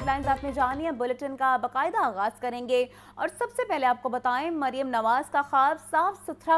Headlines आपने जानी है, बुलेटिन का बाकायदा आगाज करेंगे। और सबसे पहले आपको बताएं, मरियम नवाज का ख्वाब साफ सुथरा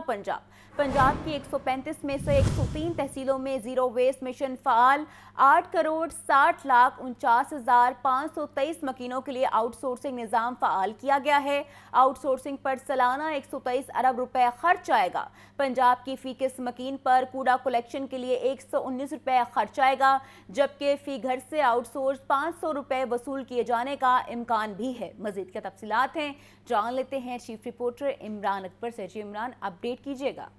पंजाब की 135 में से 103 तहसीलों में जीरो वेस्ट मिशन फ़ाल। 8 करोड़ 60 लाख 49,523 मकीनों के लिए आउटसोर्सिंग निज़ाम फ़ाल किया गया है। आउटसोर्सिंग पर सालाना 123 अरब रुपए खर्च आएगा। पंजाब की फी किस मकीन पर कूड़ा कलेक्शन के लिए 119 रुपए खर्च आएगा, जबकि फी घर से आउटसोर्स 500 रुपए वसूल किए जाने का इम्कान भी है। मजीद क्या तफसीलात हैं, जान लेते हैं चीफ रिपोर्टर इमरान अकबर से। जी इमरान, अपडेट कीजिएगा।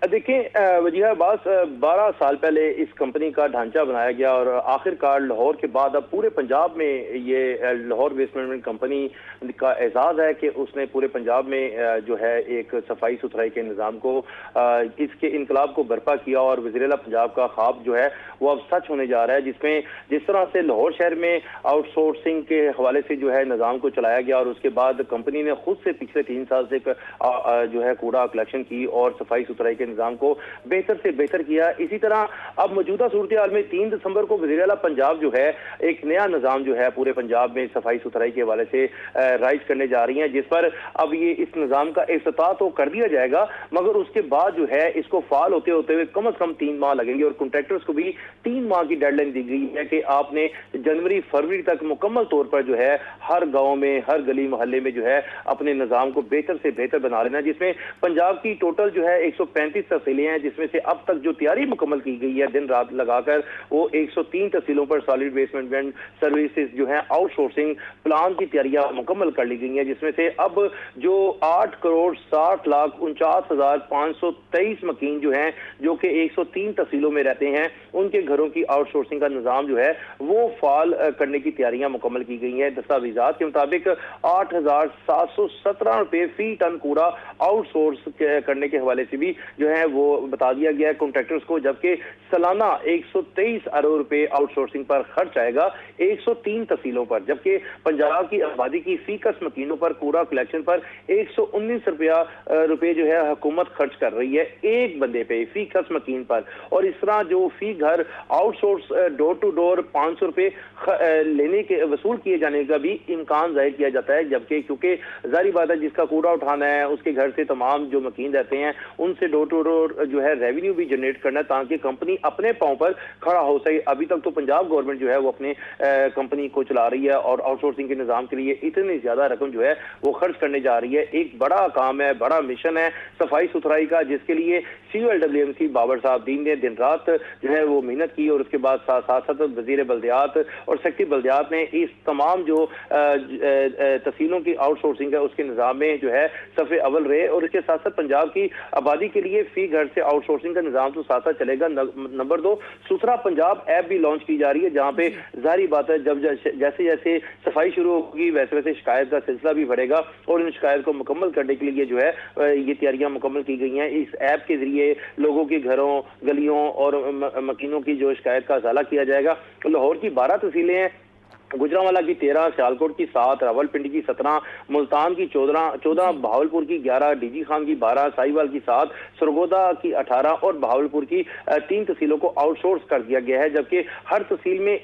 देखिए वजीहा अब्बास, 12 साल पहले इस कंपनी का ढांचा बनाया गया और आखिरकार लाहौर के बाद अब पूरे पंजाब में ये लाहौर वेस्ट मैनेजमेंट कंपनी का एजाज़ है कि उसने पूरे पंजाब में जो है एक सफाई सुथराई के निज़ाम को, इसके इनकलाब को बर्पा किया और वज़ीर-ए-आला पंजाब का ख्वाब जो है वो अब सच होने जा रहा है, जिसमें जिस तरह से लाहौर शहर में आउटसोर्सिंग के हवाले से जो है निज़ाम को चलाया गया और उसके बाद कंपनी ने खुद से पिछले 3 साल से जो है कूड़ा कलेक्शन की और सफाई सुथराई के निज़ाम को बेहतर से बेहतर किया। इसी तरह अब मौजूदा सूरत हाल में 3 दिसंबर को वज़ीर-ए-आला पंजाब जो है एक नया निज़ाम जो है पूरे पंजाब में सफाई सुथराई के हवाले से राइज करने जा रही हैं, जिस पर अब ये इस निज़ाम का इफ्तिताह तो कर दिया जाएगा, मगर उसके बाद जो है इसको फाल होते होते हुए कम से कम 3 माह लगेंगे और कॉन्ट्रैक्टर्स को भी 3 माह की डेडलाइन दी गई है कि आपने जनवरी फरवरी तक मुकम्मल तौर पर जो है हर गाँव में, हर गली मोहल्ले में जो है अपने निज़ाम को बेहतर से बेहतर बना लेना, जिसमें पंजाब की टोटल जो है 135 तहसीलें हैं, जिसमें से अब तक जो तैयारी मुकम्मल की गई है दिन रात लगाकर वो 103 तहसीलों पर सॉलिड वेस्ट मैनेजमेंट सर्विसेज जो है आउटसोर्सिंग प्लान की तैयारियां मुकम्मल कर ली गई हैं, जिसमें से अब जो 8 करोड़ 60 लाख 49,523 मकीन जो हैं जो कि 103 तहसीलों में रहते हैं, उनके घरों की आउटसोर्सिंग का निज़ाम जो है वो फाल करने की तैयारियां मुकम्मल की गई हैं। दस्तावेजात के मुताबिक 8,717 रुपये फी टन कूड़ा आउटसोर्स करने के हवाले से भी जो है वो बता दिया गया है कॉन्ट्रैक्टर्स को, जबकि सालाना 123 अरब रुपए आउटसोर्सिंग पर खर्च आएगा 103 तहसीलों पर, जबकि पंजाब की आबादी की फीकस मकीनों पर कूड़ा कलेक्शन पर 119 रुपए जो है हुकूमत खर्च कर रही है एक बंदे पे फीकस मकीन पर। और इस तरह जो फी घर आउटसोर्स डोर टू डोर 500 रुपए लेने के वसूल किए जाने का भी इम्कान जाहिर किया जाता है, जबकि क्योंकि जाहिर बात है जिसका कूड़ा उठाना है उसके घर से तमाम जो मकीन रहते हैं उनसे डोर टू डोर जो है रेवेन्यू भी जनरेट करना है ताकि कंपनी अपने पांव पर खड़ा हो सके। अभी तक तो पंजाब गवर्नमेंट जो है वो अपने कंपनी को चला रही है और आउटसोर्सिंग के निजाम के लिए इतनी ज्यादा रकम जो है वो खर्च करने जा रही है। एक बड़ा काम है, बड़ा मिशन है सफाई सुथराई का, जिसके लिए COLWMC बाबर साहब दीन ने दिन रात जो है वो मेहनत की और उसके बाद साथ साथ वजीर बल्दियात और सेक्रेटरी बल्दियात ने इस तमाम जो तहसीलों की आउटसोर्सिंग है उसके निजाम में जो है सफ़े अव्वल रहे। और इसके साथ साथ पंजाब की आबादी के लिए फी घर से आउटसोर्सिंग का निजाम तो साथ साथ चलेगा। नंबर 2, सुथरा पंजाब ऐप भी लॉन्च की जा रही है, जहां पे जाहिर बात है जब जैसे जैसे सफाई शुरू होगी वैसे वैसे शिकायत का सिलसिला भी बढ़ेगा और इन शिकायत को मुकम्मल करने के लिए जो है ये तैयारियां मुकम्मल की गई हैं। इस ऐप के जरिए लोगों के घरों, गलियों और मकीनों की जो शिकायत का अजाला किया जाएगा। लाहौर की 12 तहसीलें हैं, गुजरांवाला की 13, सियालकोट की 7, रावलपिंडी की 17, मुल्तान की 14, बहावलपुर की 11, डीजी खान की 12, साहिवाल की 7, सरगोदा की 18 और बहावलपुर की 3 तहसीलों को आउटसोर्स कर दिया गया है, जबकि हर तहसील में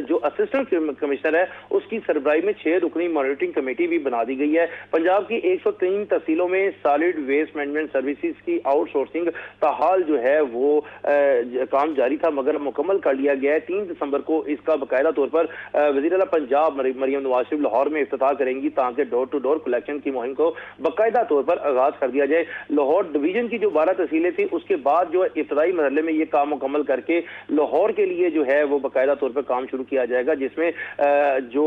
जो असिस्टेंट कमिश्नर है उसकी सरबराही में 6 रुकनी मॉनिटरिंग कमेटी भी बना दी गई है। पंजाब की 103 तहसीलों में सॉलिड वेस्ट मैनेजमेंट सर्विसेज की आउटसोर्सिंग ताहाल जो है वो काम जारी था मगर मुकम्मल कर लिया गया है। 3 दिसंबर को इसका बाकायदा तौर पर वज़ीर-ए-आला पंजाब मरियम नवाज शरीफ लाहौर में इफ्तिताह करेंगी ताकि डोर टू डोर कलेक्शन की मुहिम को बाकायदा तौर पर आगाज कर दिया जाए। लाहौर डिवीजन की जो 12 तहसीलें थी उसके बाद जो इब्तदाई मरहले में ये काम मुकम्मल करके लाहौर के लिए जो है वो बाकायदा तौर पर काम शुरू किया जाएगा, जिसमें जो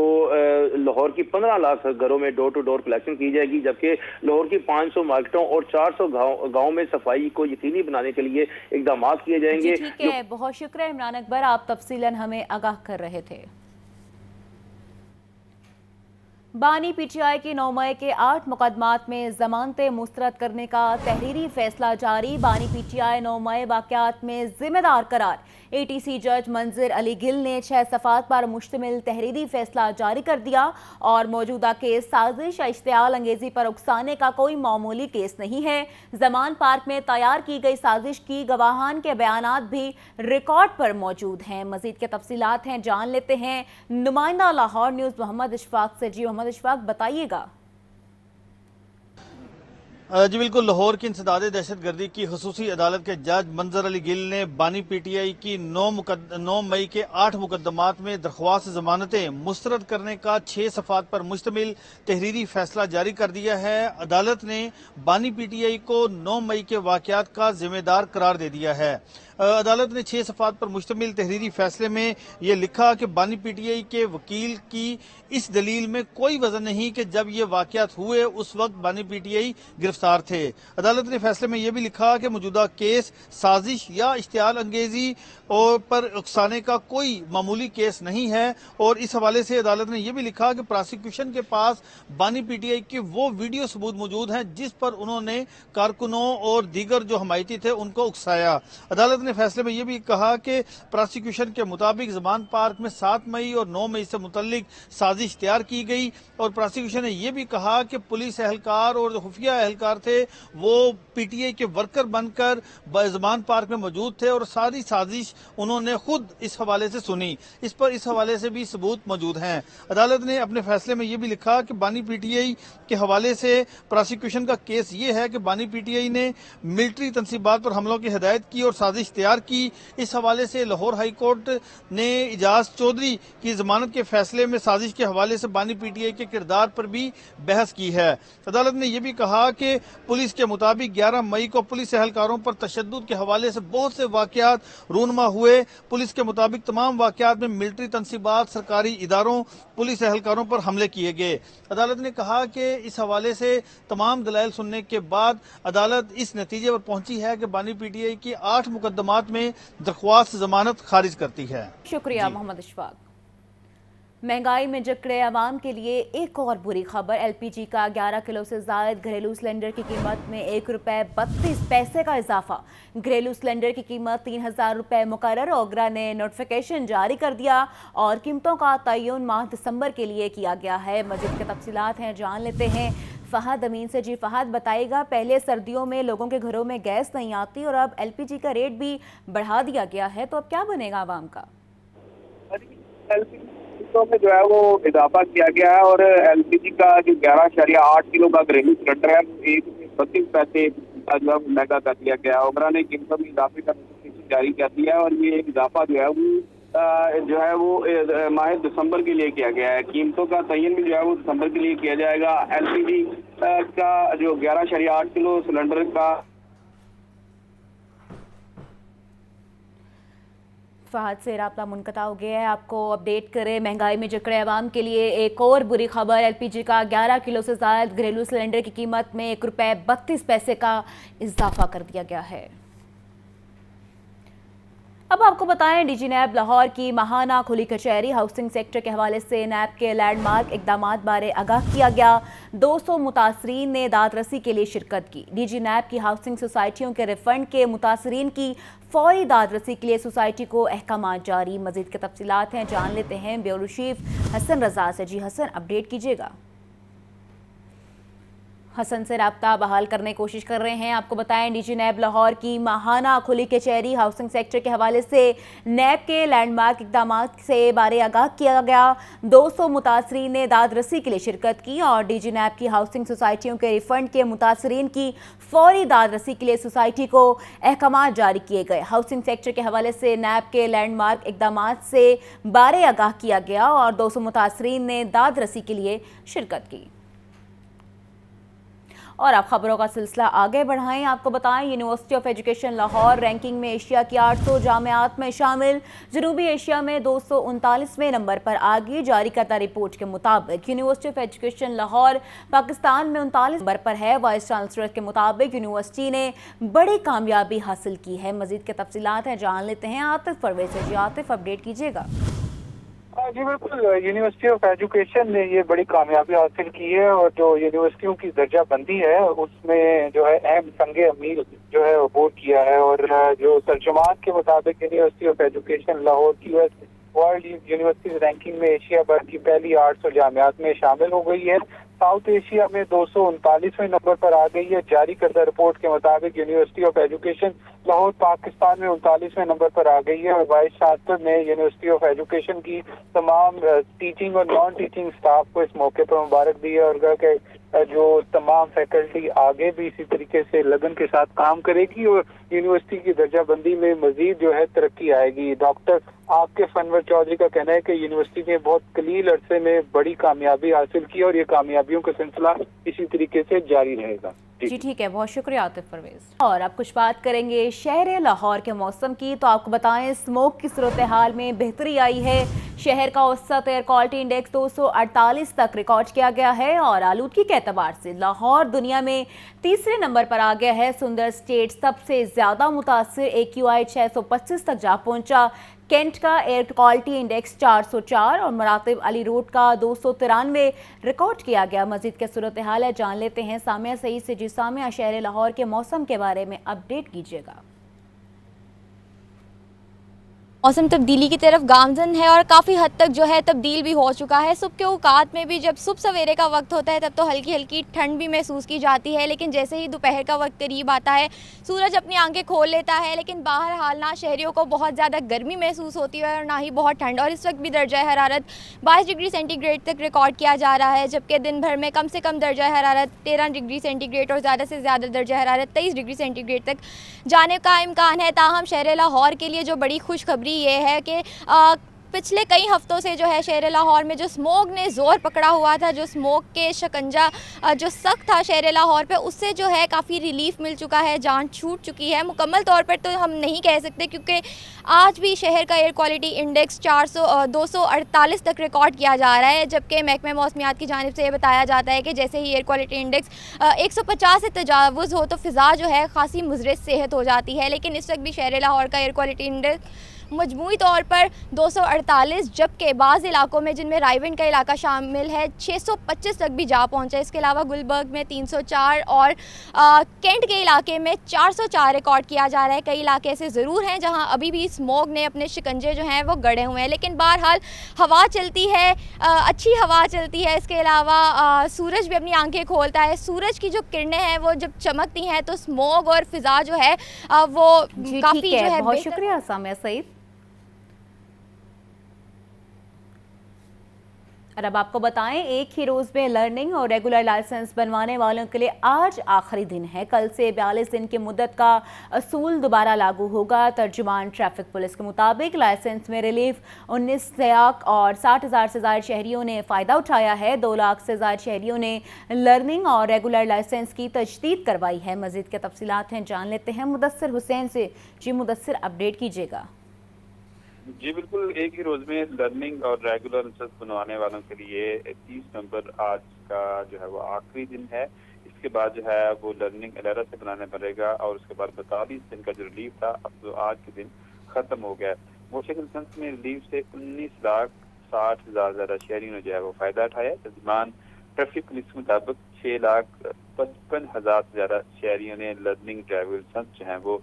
लाहौर की 15 लाख घरों में डोर टू डोर कलेक्शन की जाएगी, जबकि लाहौर की 500 मार्केटों और 400 गाँव में सफाई को यकीनी बनाने के लिए इकदाम किए जाएंगे। ठीक है, बहुत शुक्रिया इमरान अकबर, आप तफसीलन हमें आगाह कर रहे थे। बानी पीटीआई की 9 मई के 8 मुकदमात में जमानतें मुस्तरद करने का तहरीरी फैसला जारी। बानी पीटीआई 9 मई वाकयात में जिम्मेदार करार। एटीसी जज मंजिर अली गिल ने 6 सफ़ात पर मुश्तमिल तहरीरी फैसला जारी कर दिया और मौजूदा केस साजिश या इश्तियाल अंगेजी पर उकसाने का कोई मामूली केस नहीं है। जमान पार्क में तैयार की गई साजिश की गवाहान के बयानात भी रिकॉर्ड पर मौजूद हैं। मजीद के तफसीलात हैं, जान लेते हैं नुमाइंदा लाहौर न्यूज़ मोहम्मद इशफाक से। जी मोहम्मद इशफाक, बताइएगा। जी बिल्कुल, लाहौर की इंसदाद दहशत गर्दी की खसूसी अदालत के जज मंजर अली गिल ने बानी पीटीआई की 9 मई के 8 मुकदमात में दरख्वास्त जमानतें मुस्तरद करने का 6 सफ़ात पर मुश्तमिल तहरीरी फैसला जारी कर दिया है। अदालत ने बानी पीटीआई को 9 मई के वाकयात का जिम्मेदार करार दे दिया है। अदालत ने 6 सफ़ात पर मुश्तमिल तहरीरी फैसले में ये लिखा कि बानी पीटीआई के वकील की इस दलील में कोई वजन नहीं कि जब ये वाकयात हुए उस वक्त बानी पीटीआई गिरफ्तार थे। अदालत ने फैसले में यह भी लिखा कि मौजूदा केस साजिश या इश्तियाल अंगेजी और पर उकसाने का कोई मामूली केस नहीं है। और इस हवाले से अदालत ने यह भी लिखा कि प्रोसिक्यूशन के पास बानी पीटीआई के वो वीडियो सबूत मौजूद हैं जिस पर उन्होंने कारकुनों और दीगर जो हमायती थे उनको उकसाया। अदालत ने फैसले में यह भी कहा कि प्रोसिक्यूशन के मुताबिक जमान पार्क में 7 मई और 9 मई से मुतल्लिक साजिश तैयार की गई। और प्रोसिक्यूशन ने यह भी कहा कि पुलिस एहलकार और खुफिया एहलकार थे वो पीटीआई के वर्कर बनकर जमान पार्क में मौजूद थे और सारी साजिश उन्होंने खुद इस हवाले से सुनी। इस हवाले से भी सबूत मौजूद हैं। अदालत ने अपने फैसले में यह भी लिखा कि बानी पीटीआई के हवाले से प्रोसिक्यूशन का केस ये है कि बानी पीटीआई ने मिलिट्री तंसीबात पर हमलों की हिदायत की और साजिश तैयार की। इस हवाले से लाहौर हाई कोर्ट ने इजाज चौधरी की जमानत के फैसले में साजिश के हवाले से बानी पीटीआई के किरदार पर भी बहस की है। अदालत ने यह भी कहा कि पुलिस के मुताबिक 11 मई को पुलिस एहलकारों पर तशद्दुद के हवाले से बहुत से वाकयात रूनमा हुए। पुलिस के मुताबिक तमाम वाकयात में मिलिट्री तंसीबात, सरकारी इदारों, पुलिस एहलकारों पर हमले किए गए। अदालत ने कहा कि इस हवाले से तमाम दलाइल सुनने के बाद अदालत इस नतीजे पर पहुंची है कि बानी पीटीआई की 8 मुकदमात में दरख्वास्त जमानत खारिज करती है। शुक्रिया मोहम्मद इशफाक। महंगाई में जकड़े आवाम के लिए एक और बुरी खबर। एलपीजी का 11 किलो से ज़ायद घरेलू सिलेंडर की कीमत में ₹1.32 का इजाफा। घरेलू सिलेंडर की कीमत 3000 रुपये मुकर्रर। ओगरा ने नोटिफिकेशन जारी कर दिया और कीमतों का तयन माह दिसंबर के लिए किया गया है। मज़ीद के तफसीलात हैं, जान लेते हैं फहद अमीन से। जी फहद, बताइएगा, पहले सर्दियों में लोगों के घरों में गैस नहीं आती और अब एलपीजी का रेट भी बढ़ा दिया गया है, तो अब क्या बनेगा आवाम का? तो में जो है वो इजाफा किया गया है और एलपीजी का जो 11.8 किलो का घरेलू सिलेंडर है 1.32 पैसे का जो है महंगा कर दिया गया है। ओगरा ने कीमतों में इजाफे का नोटिफिकेशन जारी कर दिया है और ये इजाफा जो है वो माह दिसंबर के लिए किया गया है। कीमतों का तयन भी जो है वो दिसंबर के लिए किया जाएगा। एलपीजी का जो 11.8 किलो सिलेंडर का फहद से राब्ता मुनक़ता हो गया है। आपको अपडेट करें, महंगाई में जकड़े अवाम के लिए एक और बुरी खबर। एलपीजी का 11 किलो से ज़ायद घरेलू सिलेंडर की कीमत में ₹1.32 का इजाफा कर दिया गया है। अब आपको बताएं, डीजी नैब लाहौर की माहाना खुली कचहरी हाउसिंग सेक्टर के हवाले से नैब के लैंडमार्क इकदामात बारे आगाह किया गया। 200 मुतासरीन ने दादरसी के लिए शिरकत की। डीजी नैब की हाउसिंग सोसाइटियों के रिफंड के मुतासरीन की फौरी दादरसी के लिए सोसाइटी को अहकामात जारी। मजीद के तफसीलात हैं, जान लेते हैं ब्यूरो चीफ हसन रजा से। जी हसन, अपडेट कीजिएगा। हसन से राब्ता बहाल करने की कोशिश कर रहे हैं। आपको बताएं, डीजी नैब लाहौर की माहाना खुली कचहरी हाउसिंग सेक्टर के हवाले से नैब के लैंडमार्क इकदामात से बारे आगाह किया गया। 200 मुतासरीन ने दादरसी के लिए शिरकत की और डीजी नैब की हाउसिंग सोसाइटियों के रिफंड के मुतासरीन की फौरी दादरसी के लिए सोसाइटी को अहकामात जारी किए गए। हाउसिंग सेक्टर के हवाले से नैब के लैंडमार्क इकदामात से बारे आगाह किया गया और 200 मुतासरीन ने दादरसी के लिए शिरकत की। और आप खबरों का सिलसिला आगे बढ़ाएं। आपको बताएं, university of education Lahore ranking में एशिया की 800 जामियात में शामिल। जनूबी एशिया में 239वें नंबर पर आ गई। जारी करदा रिपोर्ट के मुताबिक university of education Lahore Pakistan में 39 नंबर पर है। वाइस चांसलर के मुताबिक यूनिवर्सिटी ने बड़ी कामयाबी हासिल की है। मजीद के तफसीलात हैं, जान लेते हैं आतिफ परवेज से। जी आतिफ, अपडेट कीजिएगा। जी बिल्कुल, यूनिवर्सिटी ऑफ एजुकेशन ने ये बड़ी कामयाबी हासिल की है और जो यूनिवर्सिटियों की दर्जा बंदी है उसमें जो है अहम संगे अमीर जो है अबूर किया है। और जो तर्जुमान के मुताबिक यूनिवर्सिटी ऑफ एजुकेशन लाहौर की वर्ल्ड यूनिवर्सिटीज रैंकिंग में एशिया भर की पहली 800 जामियात में शामिल हो गई है। साउथ एशिया में 239वें नंबर पर आ गई है। जारी करदा रिपोर्ट के मुताबिक university of education Lahore Pakistan में 39वें नंबर पर आ गई है। और वाइस चांसलर ने यूनिवर्सिटी ऑफ एजुकेशन की तमाम टीचिंग और नॉन टीचिंग स्टाफ को इस मौके पर मुबारक दी है और कहा कि जो तमाम फैकल्टी आगे भी इसी तरीके से लगन के साथ काम करेगी और यूनिवर्सिटी की दर्जा बंदी में मजीद जो है तरक्की आएगी। डॉक्टर आकिफ अनवर चौधरी का कहना है कि यूनिवर्सिटी ने बहुत कलील अरसे में बड़ी कामयाबी हासिल की और ये कामयाबियों का सिलसिला इसी तरीके से जारी रहेगा। जी ठीक है, बहुत शुक्रिया आतिफ परवेज। और अब कुछ बात करेंगे शहर लाहौर के मौसम की। तो आपको बताएं स्मोक की सूरत हाल में बेहतरी आई है। शहर का औसत एयर क्वालिटी इंडेक्स 248 तक रिकॉर्ड किया गया है और आलूदगी के एतबार से लाहौर दुनिया में तीसरे नंबर पर आ गया है। सुंदर स्टेट सबसे ज्यादा मुतासिर AQI 625 तक जा पहुंचा। कैंट का एयर क्वालिटी इंडेक्स 404 और मरातिब अली रोड का 293 रिकॉर्ड किया गया। मजीद के सूरत हाल है जान लेते हैं सामिया सईद से। जी सामिया, शहर लाहौर के मौसम के बारे में अपडेट कीजिएगा। मौसम तब्दीली की तरफ गामजन है और काफ़ी हद तक जो है तब्दील भी हो चुका है। सुबह के औकात में भी जब सुबह सवेरे का वक्त होता है तब तो हल्की हल्की ठंड भी महसूस की जाती है, लेकिन जैसे ही दोपहर का वक्त करीब आता है सूरज अपनी आंखें खोल लेता है। लेकिन बाहर हाल ना शहरियों को बहुत ज़्यादा गर्मी महसूस होती है और ना ही बहुत ठंड। और इस वक्त भी दर्जा हरारत 22 डिग्री सेंटीग्रेड तक रिकॉर्ड किया जा रहा है, जबकि दिन भर में कम से कम दर्जा हरारत 13 डिग्री सेंटीग्रेड और ज़्यादा से ज़्यादा दर्जा हरारत 23 डिग्री सेंटीग्रेड तक जाने का इम्कान है। ताहम शहर लाहौर के लिए जो बड़ी खुशखबरी ये है कि पिछले कई हफ्तों से जो है शहर लाहौर में जो स्मोक ने ज़ोर पकड़ा हुआ था, जो स्मोक के शिकंजा जो सख्त था शहर लाहौर पे, उससे जो है काफ़ी रिलीफ मिल चुका है, जान छूट चुकी है। मुकम्मल तौर पर तो हम नहीं कह सकते क्योंकि आज भी शहर का एयर क्वालिटी इंडेक्स 248 तक रिकॉर्ड किया जा रहा है, जबकि महकमे मौसमियात की जानिब से ये बताया जाता है कि जैसे ही एयर क्वालिटी इंडेक्स 150 से तजावुज़ हो तो फ़िज़ा जो है ख़ासी मुज़र सेहत हो जाती है। लेकिन इस वक्त भी शहर लाहौर का एयर क्वालिटी इंडेक्स मजमूई तौर पर 248, जबकि बाज़ इलाकों में जिनमें रायविंड का इलाका शामिल है 625 तक भी जा पहुंचा। इसके अलावा गुलबर्ग में 304 और कैंट के इलाके में 404 रिकॉर्ड किया जा रहा है। कई इलाके ऐसे ज़रूर हैं जहां अभी भी स्मोक ने अपने शिकंजे जो हैं वो गड़े हुए हैं, लेकिन बहरहाल हवा चलती है, अच्छी हवा चलती है। इसके अलावा सूरज भी अपनी आंखें खोलता है। सूरज की जो किरणें हैं वो जब चमकती हैं तो स्मोक और फिज़ा जो है वो काफ़ी जो है। बहुत शुक्रिया सामिया सईद। और अब आपको बताएं एक ही रोज़ में लर्निंग और रेगुलर लाइसेंस बनवाने वालों के लिए आज आखिरी दिन है। कल से 42 दिन की मुद्दत का असूल दोबारा लागू होगा। तर्जुमान ट्रैफिक पुलिस के मुताबिक लाइसेंस में रिलीफ 19 लाख और 60,000 से ज़ायद शहरियों ने फ़ायदा उठाया है। 2 लाख से ज़ायद शहरियों ने लर्निंग और रेगुलर लाइसेंस की तजदीद करवाई है। मज़ीद के तफसीलात हैं जान लेते हैं मुदस्सिर हुसैन से। जी मुदस्सिर, अपडेट कीजिएगा। जी बिल्कुल, एक ही रोज में लर्निंग और रेगुलर लाइसेंस बनवाने वालों के लिए 30 नवंबर आज का जो है वो आखिरी दिन है। इसके बाद जो है वो लर्निंग एलआरएस से बनाना पड़ेगा और उसके बाद 42 दिन का जो रिलीफ था अब तो आज के दिन खत्म हो गया। मोटरसाइकिल लाइसेंस में रिलीफ से 19,60,000 ज्यादा शहरियों ने जो है वो फायदा उठाया। तर्जुमान ट्रैफिक पुलिस के मुताबिक 6,55,000 से ज्यादा शहरियों ने लर्निंग ड्राइविंग लाइसेंस जो है वो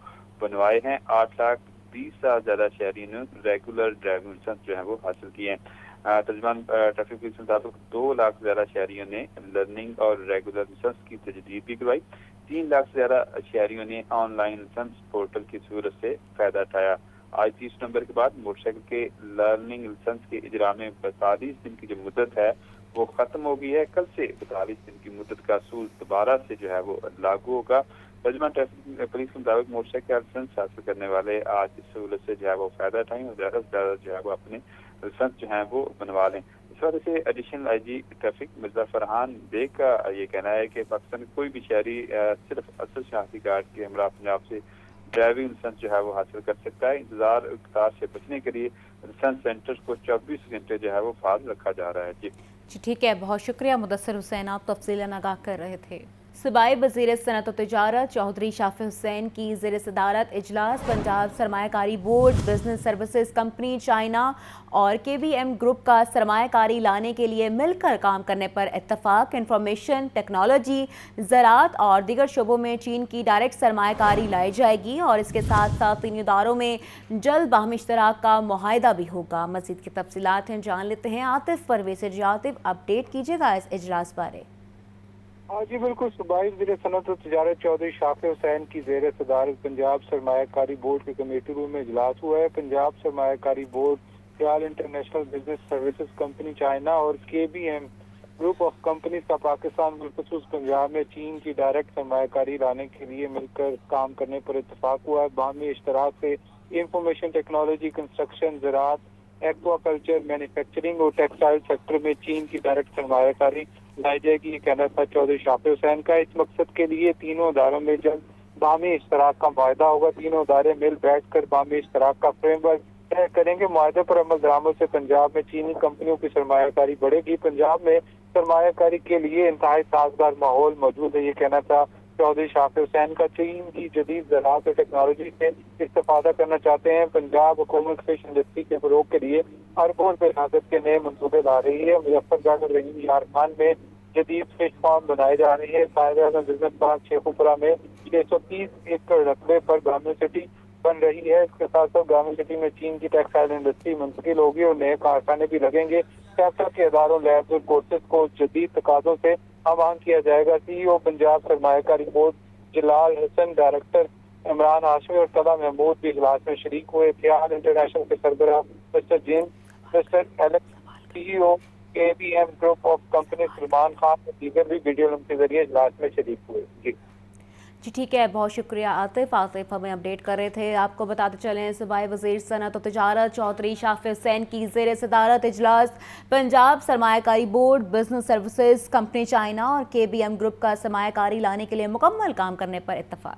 बनवाए हैं। 8,20,000 ज्यादा शहरियों ने रेगुलर ड्राइविंग लाइसेंस जो है वो हासिल किए हैं। तर्जुमान ट्रैफिक पुलिस के मुताबिक 2 लाख से ज्यादा शहरियों ने लर्निंग और रेगुलर लाइसेंस की तजदीद भी करवाई। 3 लाख से ज्यादा शहरियों ने ऑनलाइन लाइसेंस पोर्टल की सूरत से फायदा उठाया। आज 30 नवंबर के बाद मोटरसाइकिल के लर्निंग लाइसेंस के इजरा में 42 दिन की जो मुद्दत है वो खत्म हो गई है। कल से 42 दिन की मुद्दत का असूल दोबारा से जो है वो लागू होगा। तर्जुमान ट्रैफिक पुलिस के मुताबिक मोटरसाइकिल लाइसेंस हासिल करने वाले आज इस सहूलत से जो है वो फायदा उठाएं और ज्यादा से ज्यादा जो है वो अपने लाइसेंस जो है वो बनवा लें। इस वजह से additional IG traffic Mirza Farhan Baig का ये कहना है कि पाकिस्तान में कोई भी शहरी सिर्फ असल शनाख्ती कार्ड के हमरा पंजाब से ड्राइविंग लाइसेंस जो है वो हासिल कर सकता है। इंतजार कतार से बचने के लिए लाइसेंस सेंटर को 24 घंटे जो है वो फाल रखा जा रहा है। जी ठीक है, बहुत शुक्रिया मुदस्सिर हुसैन, आप तफसीलन आगाह कर रहे थे। सूबाई वज़ीर सनअत व तिजारत चौधरी शाफिर हुसैन की ज़ेर सदारत इजलास पंजाब सरमायाकारी board, business services company China और KBM ग्रुप का सरमायाकारी लाने के लिए मिलकर काम करने पर इत्तफाक। इंफॉर्मेशन टेक्नोलॉजी, ज़राअत और दीगर शोबों में चीन की डायरेक्ट सरमायाकारी लाई जाएगी और इसके साथ साथ तीन इदारों में जल्द बाहमी इश्तराक का मुआहिदा भी होगा। मज़ीद की तफसीलात हैं, जान लेते हैं आतिफ परवेज़। आतिफ, अपडेट कीजिएगा इस इजलास बारे। हाँ जी बिल्कुल, सूबाई वज़ीर सनअत व तिजारत चौधरी शाफिर हुसैन की ज़ेर सदारत पंजाब सरमायाकारी बोर्ड के कमेटी रूम में इजलास हुआ है। पंजाब सरमायाकारी बोर्ड, ख्याल international business services company China और KBM ग्रुप ऑफ कंपनीज का पाकिस्तान बिलखुसूस पंजाब में चीन की डायरेक्ट सरमायाकारी लाने के लिए मिलकर काम करने पर इत्तफाक हुआ है। बाहमी इश्तराक से इंफॉर्मेशन टेक्नोलॉजी, कंस्ट्रक्शन, ज़राअत, एक्वाकल्चर, मैन्युफैक्चरिंग और टेक्सटाइल सेक्टर में चीन की डायरेक्ट सरमायाकारी लाई जाएगी। ये कहना था चौधरी शाफिर हुसैन का। इस मकसद के लिए तीनों इदारों में जल्द बाहमी इश्तराक का मुआहिदा होगा। तीनों इदारे मिल बैठ कर बाहमी इश्तराक का फ्रेमवर्क तय करेंगे। मुआहिदे पर अमल दरामद से पंजाब में चीनी कंपनियों की सरमायाकारी बढ़ेगी। पंजाब में सरमायाकारी के लिए इंतहाई साजगार माहौल मौजूद है, ये कहना था चौधरी शाफिर हुसैन का। चीन की जदीद ज़राअत और टेक्नोलॉजी से इस्तेफादा करना चाहते हैं। पंजाब हुकूमत फिश इंडस्ट्री के फरोग के लिए अरबों रुपए लागत के नए मनसूबे ला रही है। मुजफ्फरगढ़ और रहीम यार खान में जदीद फिश फार्म बनाई जा रही है। साहिब बिजनेस पार्क शेखुपुरा में 630 एकड़ रकबे पर गार्मेंट सिटी बन रही है। इसके साथ साथ गार्मेंट सिटी में चीन की टेक्सटाइल इंडस्ट्री मुंतकिल होगी और नए कारखाने भी लगेंगे। सेक्टर के इदारों, लैब्स और कोर्सेज को जदीद तकाज़ों से आवाहन किया जाएगा। CEO पंजाब सरमायाकारी बोर्ड जलाल हसन, डायरेक्टर इमरान हाशमी और तला महमूद भी इजलास में शरीक हुए। ख्याल इंटरनेशनल के सरबराह mister James, mister Alex, CEO KBM group of company Salman Khan और दीगर भी वीडियो लिंक के जरिए इजलास में शरीक हुए। जी ठीक है, बहुत शुक्रिया आतिफ। हमें अपडेट कर रहे थे। आपको बताते चलें, सूबाई वज़ीर सनअत व तिजारत चौधरी शाफिर हुसैन की ज़ेर सदारत इजलास पंजाब सरमायाकारी board, business services company China और KBM ग्रुप का सरमायाकारी लाने के लिए मुकम्मल काम करने पर इत्तफाक।